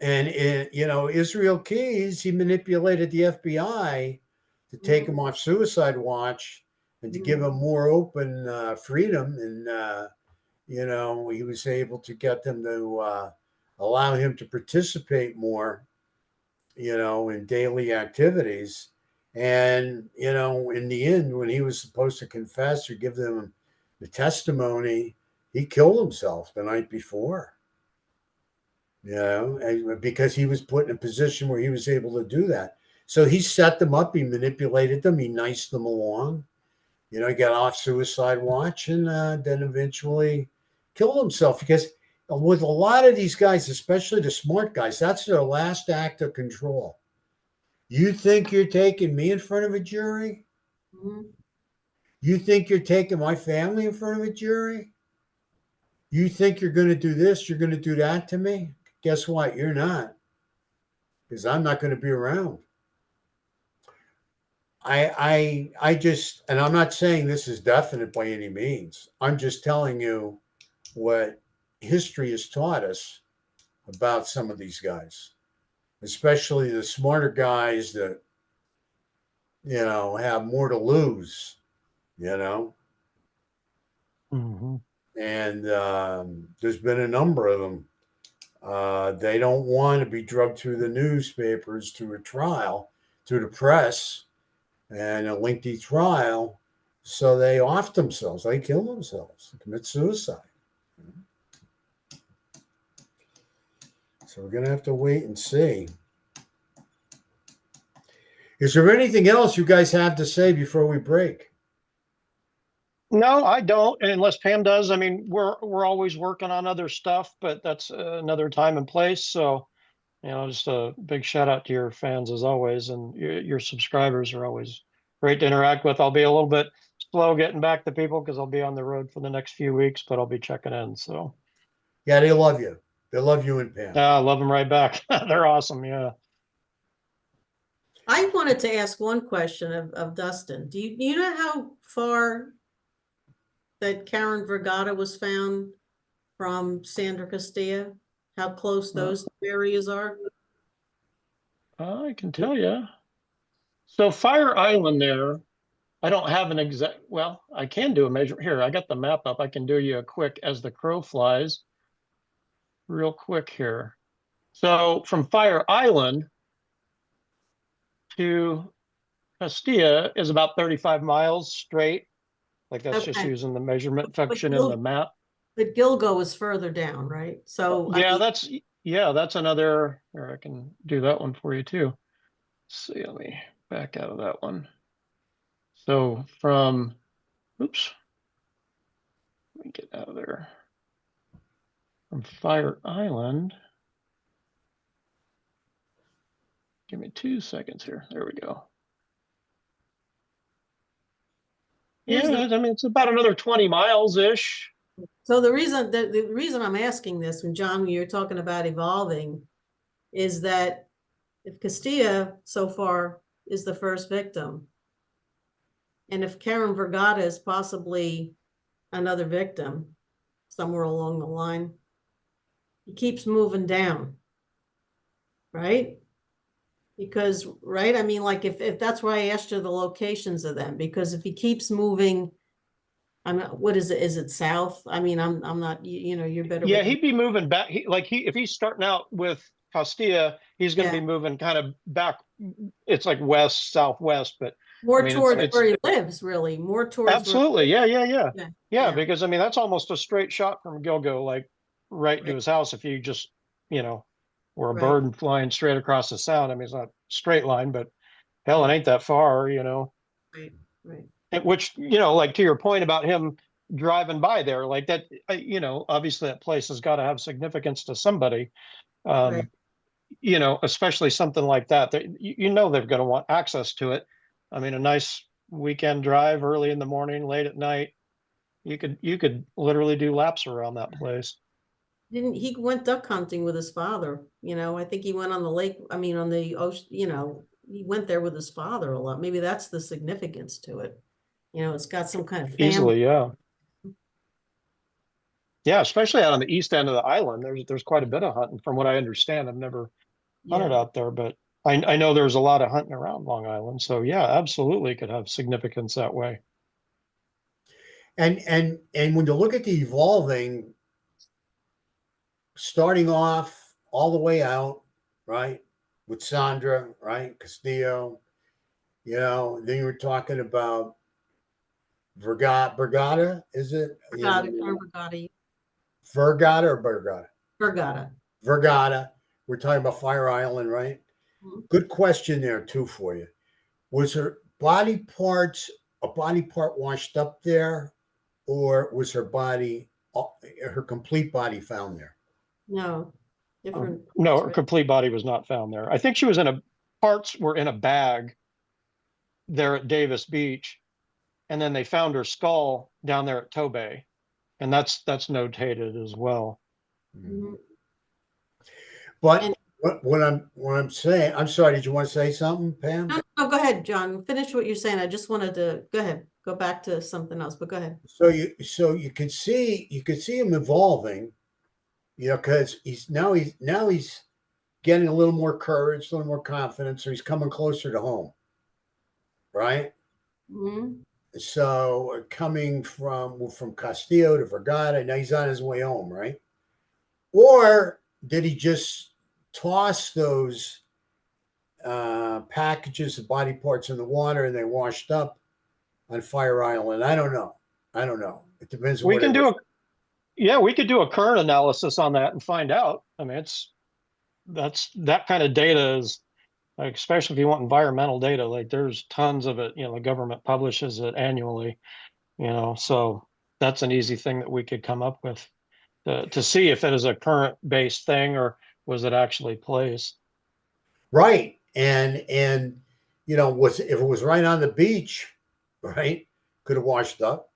And Israel Keys, he manipulated the FBI to take him off suicide watch and to give him more open freedom. And he was able to get them to allow him to participate more, in daily activities. And in the end, when he was supposed to confess or give them the testimony, he killed himself the night before. Because he was put in a position where he was able to do that. So he set them up, he manipulated them, he niced them along. You know, he got off suicide watch and then eventually killed himself because with a lot of these guys, especially the smart guys, that's their last act of control. You think you're taking me in front of a jury? Mhm. You think you're taking my family in front of a jury? You think you're going to do this, you're going to do that to me? Guess what? You're not, because I'm not going to be around. I just, and I'm not saying this is definite by any means. I'm just telling you what history has taught us about some of these guys, especially the smarter guys that, you know, have more to lose, you know. Mm-hmm. And there's been a number of them. They don't want to be drugged through the newspapers, through a trial, through the press, and a lengthy trial. So they off themselves, they kill themselves, commit suicide. So we're going to have to wait and see. Is there anything else you guys have to say before we break? No, I don't. Unless Pam does. I mean, we're always working on other stuff, but that's another time and place. So, you know, just a big shout out to your fans as always, and your subscribers are always great to interact with. I'll be a little bit slow getting back to people because I'll be on the road for the next few weeks, but I'll be checking in. So, Yeah, they love you. They love you and Pam. I love them right back. They're awesome. Yeah. I wanted to ask one question of Dustin. Do you know how far that Karen Vergata was found from Sandra Castilla? How close those two areas are? I can tell you. So Fire Island there, I don't have an exact, well, I can do a measure. Here, I got the map up. I can do you a quick as the crow flies, real quick here. So from Fire Island to Castilla is about 35 miles straight. Like that's just Okay, using the measurement but function in the map. Gilgo is further down, right? So I Yeah, mean, that's another, or I can do that one for you too. Let's see, let me back out of that one. So from, oops, let me get out of there. From Fire Island. Give me 2 seconds here. There we go. here's Yeah, I mean, it's about another 20 miles ish. so the reason I'm asking this, when John, when you're talking about evolving, is that if Castilla so far is the first victim, and if Karen Vergata is possibly another victim somewhere along the line, he keeps moving down, right? Because, right, I mean, like if that's why I asked you the locations of them, because if he keeps moving, I'm not, what is it? Is it south? I mean, I'm not, you know, you're better Yeah, with, he'd be moving back. If he's starting out with Castilla, he's going to yeah, be moving kind of back. It's like west, southwest, but I more mean, towards it's where he lives, really, more towards where, absolutely. Yeah. yeah, Yeah, yeah, because I mean, that's almost a straight shot from Gilgo, like right to right, his house. If you just, you know, were a right, bird flying straight across the sound. I mean, it's not a straight line, but hell, it right, ain't that far, you know. right, right, Which, you know, like to your point about him driving by there, like that, you know, obviously that place has got to have significance to somebody. right. Um, you know, especially something like that, you know, they're going to want access to it. I mean, a nice weekend drive early in the morning, late at night, you could literally do laps around that place. Didn't he went duck hunting with his father? You know, I think he went on the lake. I mean, on the ocean. You know, he went there with his father a lot. Maybe that's the significance to it. You know, it's got some kind of family. Easily, yeah. Yeah, especially out on the east end of the island. There's quite a bit of hunting from what I understand. I've never hunted Yeah. out there, but I know there's a lot of hunting around Long Island. So yeah, absolutely could have significance that way. And when you look at the evolving, starting off all the way out, right, with Sandra, right, Castillo, you know, then you were talking about Vergata, is it? You Vergata, know, Vergata, Vergata or Vergata? Vergata. Vergata. We're talking about Fire Island, right? good question there too for you. Was her body parts a body part washed up there, or was her body, her complete body found there? No, different. No, parts, her right? complete body was not found there. I think she was parts were in a bag there at Davis Beach, and then they found her skull down there at Tobay, and that's notated as well. Mhm. But And what I'm saying, I'm sorry. Did you want to say something, Pam? no, go ahead, John. Finish what you're saying. I just wanted to go ahead, go back to something else, but go ahead. So you could see him evolving, you know, because he's getting a little more courage, a little more confidence, so he's coming closer to home, right? Mhm. So coming from Castillo to Vergata, now he's on his way home, right? Or did he just toss those packages of body parts in the water and they washed up on Fire Island? I don't know. It depends on We where they can were. we could do a current analysis on that and find out. I mean, that's that kind of data is like, especially if you want environmental data, like there's tons of it. You know, the government publishes it annually. You know, so that's an easy thing that we could come up with to see if it is a current based thing or was it actually placed. Right. And you know, was if it was right on the beach, right, could have washed up.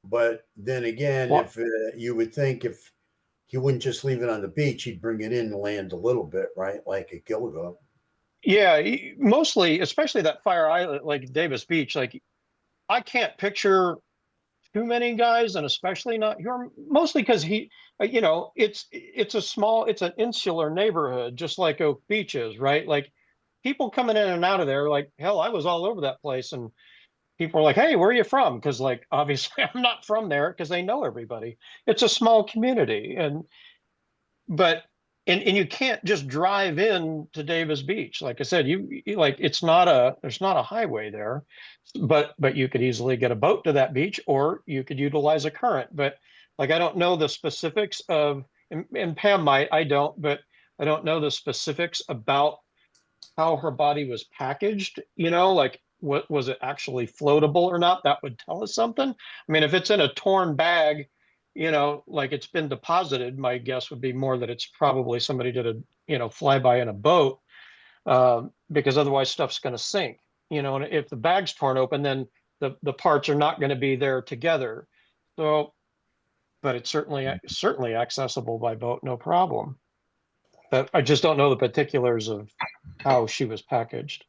But then again, Well, if you would think if he wouldn't just leave it on the beach, he'd bring it in and land a little bit, right, like at Gilgo. yeah, mostly, especially that Fire Island, like Davis Beach, like I can't picture too many guys, and especially not here, mostly because you know, it's an insular neighborhood, just like Oak Beach is, right? Like people coming in and out of there, like hell, I was all over that place, and people are like, "Hey, where are you from?" Because like obviously I'm not from there because they know everybody. It's a small community, but and you can't just drive in to Davis Beach. Like I said, like there's not a highway there, but you could easily get a boat to that beach, or you could utilize a current. But like I don't know the specifics of, and Pam might, I don't, but I don't know the specifics about how her body was packaged, you know, like what was it actually floatable or not? That would tell us something. I mean, if it's in a torn bag, you know, like it's been deposited, my guess would be more that it's probably somebody did a, you know, flyby in a boat, because otherwise stuff's going to sink, you know, and if the bag's torn open, then the parts are not going to be there together. So, but it's certainly accessible by boat, no problem. But I just don't know the particulars of how she was packaged.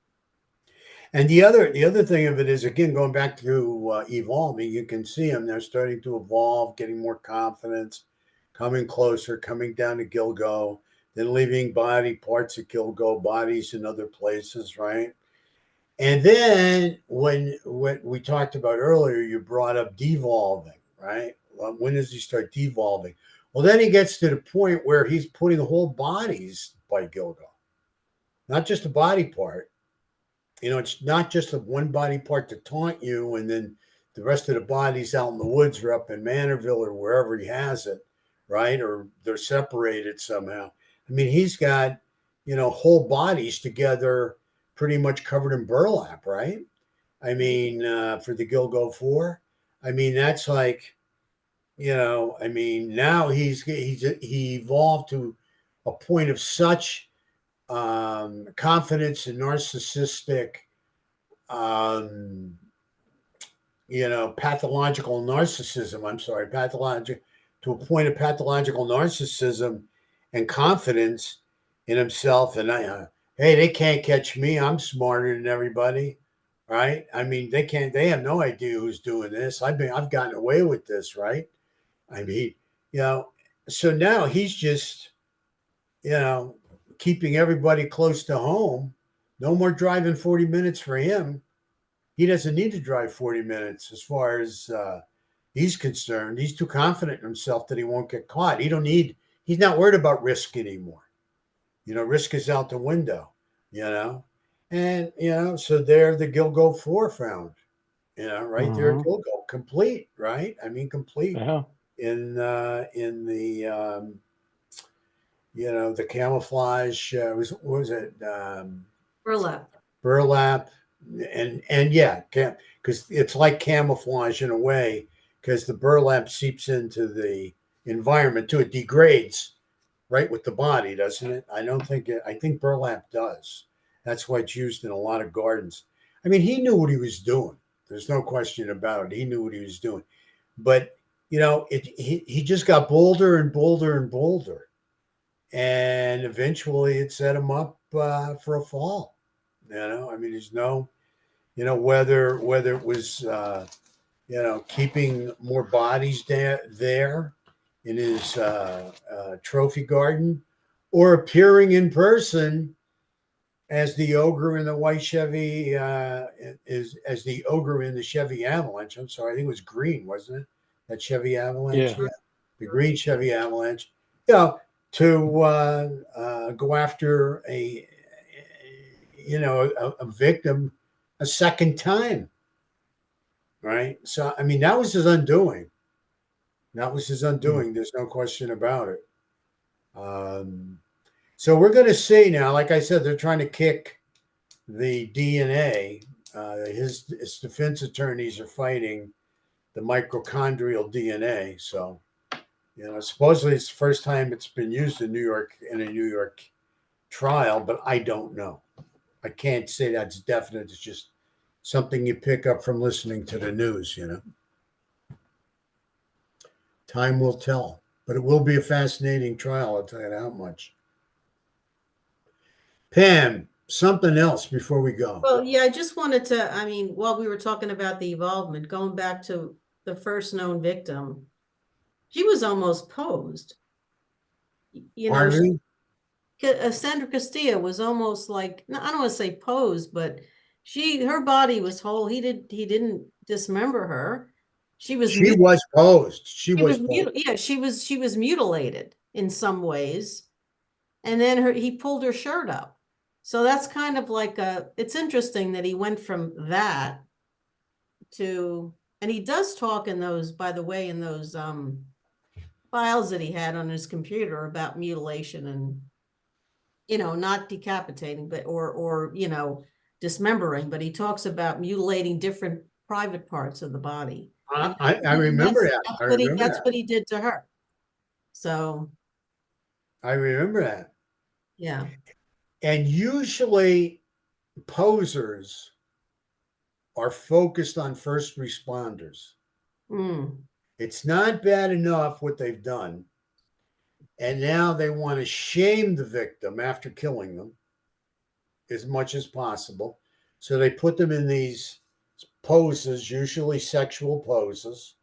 And the other thing of it is, again, going back to evolving, you can see them. They're starting to evolve, getting more confidence, coming closer, coming down to Gilgo, then leaving body parts of Gilgo, bodies in other places, right? And then when we talked about earlier, you brought up devolving, right? Well, when does he start devolving? Well, then he gets to the point where he's putting whole bodies by Gilgo, not just a body part. You know, it's not just a one body part to taunt you, and then the rest of the bodies out in the woods or up in Manorville or wherever he has it, right? Or they're separated somehow. I mean, he's got, you know, whole bodies together, pretty much covered in burlap, right? I mean, for the Gilgo Four, I mean that's like, you know, I mean now he evolved to a point of such confidence and narcissistic, um, you know, pathological narcissism. I'm sorry, pathologic to a point of pathological narcissism and confidence in himself. And hey, they can't catch me. I'm smarter than everybody, right? I mean, they can't. They have no idea who's doing this. I've gotten away with this, right? I mean, you know, so now he's just, you know, keeping everybody close to home. No more driving 40 minutes for him. He doesn't need to drive 40 minutes as far as he's concerned. He's too confident in himself that he won't get caught. He's not worried about risk anymore. You know, risk is out the window, you know. And, you know, so there the Gilgo 4 found, you know, right there at Mm-hmm. Gilgo, complete, right? I mean, complete Yeah. in the, you know, the camouflage, what was it? Burlap. burlap, and yeah, because it's like camouflage in a way, because the burlap seeps into the environment too. It degrades right with the body, doesn't it? I don't think it. I think burlap does. That's why it's used in a lot of gardens. I mean, he knew what he was doing. There's no question about it. He knew what he was doing, but he just got bolder and bolder and bolder, and eventually it set him up for a fall. I mean, there's no, whether it was keeping more bodies there in his trophy garden, or appearing in person as the ogre in the white Chevy, as the ogre in the Chevy Avalanche. I'm sorry, I think it was green, wasn't it? That Chevy Avalanche, Yeah. the green Chevy Avalanche. To go after a victim a second time, right? So I mean, that was his undoing. That was his undoing. There's no question about it. So we're going to see now. Like I said, they're trying to kick the DNA. His defense attorneys are fighting the mitochondrial DNA. So, supposedly it's the first time it's been used in a New York trial, but I don't know. I can't say that's definite. It's just something you pick up from listening to the news. Time will tell, but it will be a fascinating trial. I'll tell you that much. Pam, something else before we go. Well, yeah, I just wanted to, I mean, while we were talking about the involvement, going back to the first known victim, she was almost posed. Pardon me? Sandra Castillo was almost like, I don't want to say posed, but her body was whole. He didn't dismember her. She was posed. She was posed. Yeah, she was mutilated in some ways. And then he pulled her shirt up. So that's kind of like it's interesting that he went from that to, and he does talk in those, by the way, in those files that he had on his computer about mutilation and, not decapitating, but, or dismembering, but he talks about mutilating different private parts of the body. I remember that. That's what he did to her. So. I remember that. Yeah. And usually posers are focused on first responders. It's not bad enough what they've done. And now they want to shame the victim after killing them as much as possible. So they put them in these poses, usually sexual poses.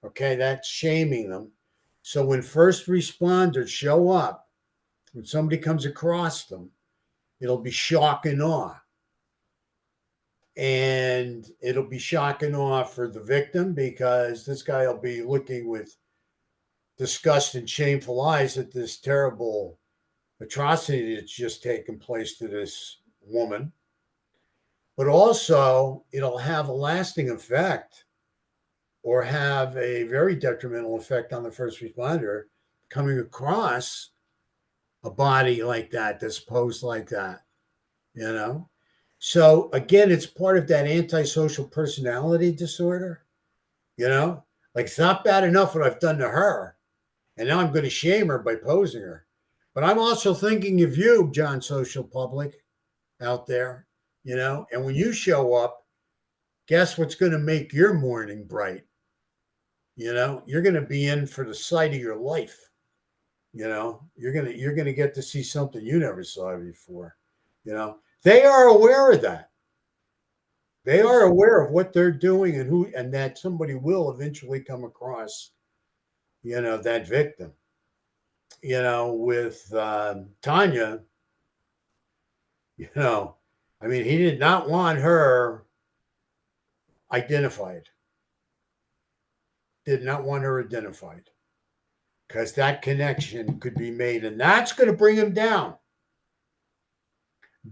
Okay, that's shaming them. So when first responders show up, when somebody comes across them, it'll be shock and awe. And it'll be shock and awe for the victim, because this guy will be looking with disgust and shameful eyes at this terrible atrocity that's just taken place to this woman. But also, it'll have a lasting effect, or have a very detrimental effect on the first responder coming across a body like that, that's posed like that, So again, it's part of that antisocial personality disorder, like it's not bad enough what I've done to her, and now I'm going to shame her by posing her. But I'm also thinking of you, John Social Public, out there, and when you show up, guess what's going to make your morning bright? You're going to be in for the sight of your life. You're going to get to see something you never saw before. They are aware of that. They are aware of what they're doing, and that somebody will eventually come across, that victim. With Tanya, I mean, he did not want her identified. Did not want her identified, because that connection could be made, and that's going to bring him down.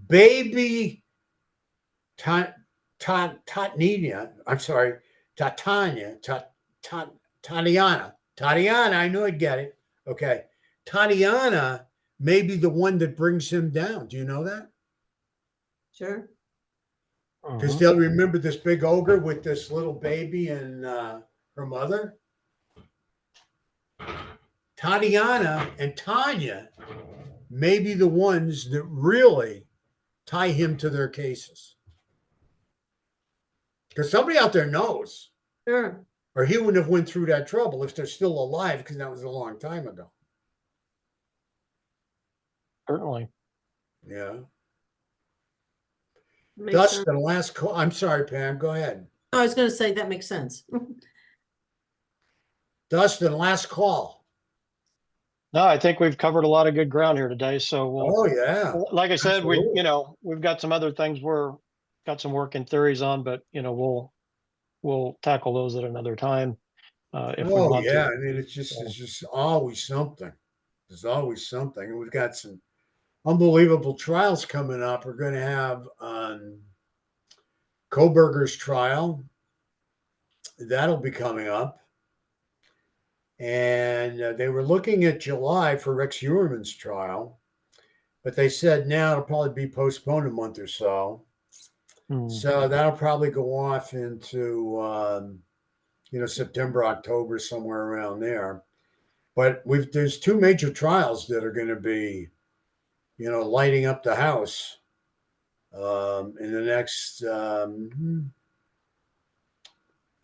Baby Tanya, I'm sorry, Tatiana, I knew I'd get it. Okay. Tatiana may be the one that brings him down. Do you know that? Sure. Because Mhm. they'll remember this big ogre with this little baby and her mother. Tatiana and Tanya may be the ones that really tie him to their cases. Because somebody out there knows, Sure. or he wouldn't have went through that trouble if they're still alive, because that was a long time ago. Certainly. Yeah. Makes sense. Dustin, last call. I'm sorry, Pam. Go ahead. I was going to say that makes sense. Dustin, last call. No, I think we've covered a lot of good ground here today. So Oh yeah. like I said, Absolutely. we've got some other things we're got some working theories on, but we'll tackle those at another time if we Oh want yeah. to. I mean, it's So, just always something. There's always something, and we've got some unbelievable trials coming up. We're going to have Koberger's trial. That'll be coming up. And they were looking at July for Rex Heuermann's trial, but they said now it'll probably be postponed a month or so. So that'll probably go off into September, October, somewhere around there. But there's two major trials that are going to be lighting up the house in the next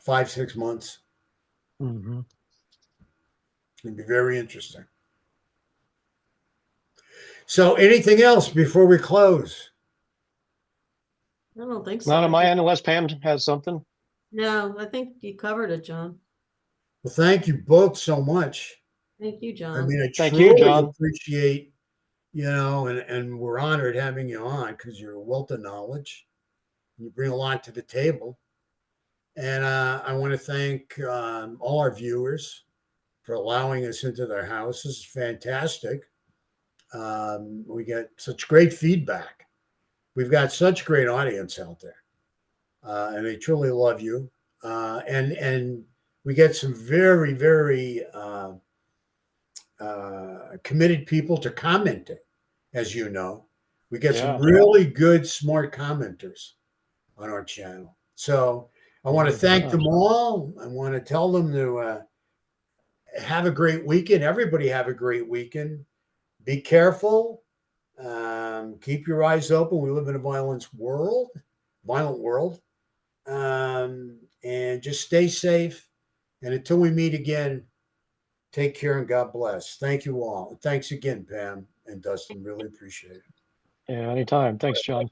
5-6 months. mhm. It'd be very interesting. So, anything else before we close? I don't think so. Not on I my think- end, unless Pam has something. No, I think you covered it, John. Well, thank you both so much. Thank you, I John. mean, I Thank you, truly John. appreciate, and we're honored having you on because you're a wealth of knowledge. You bring a lot to the table. And I want to thank all our viewers for allowing us into their houses. It's fantastic. We get such great feedback. We've got such great audience out there, and they truly love you. And we get some very, very committed people to commenting, as you know. We get some Yeah. really good, smart commenters on our channel. So I want to thank them all. I want to tell them to have a great weekend. Everybody have a great weekend. Be careful. Keep your eyes open. We live in a violent world. And just stay safe. And until we meet again, take care and God bless. Thank you all. Thanks again, Pam and Dustin. Really appreciate it. Yeah, anytime. Thanks, John.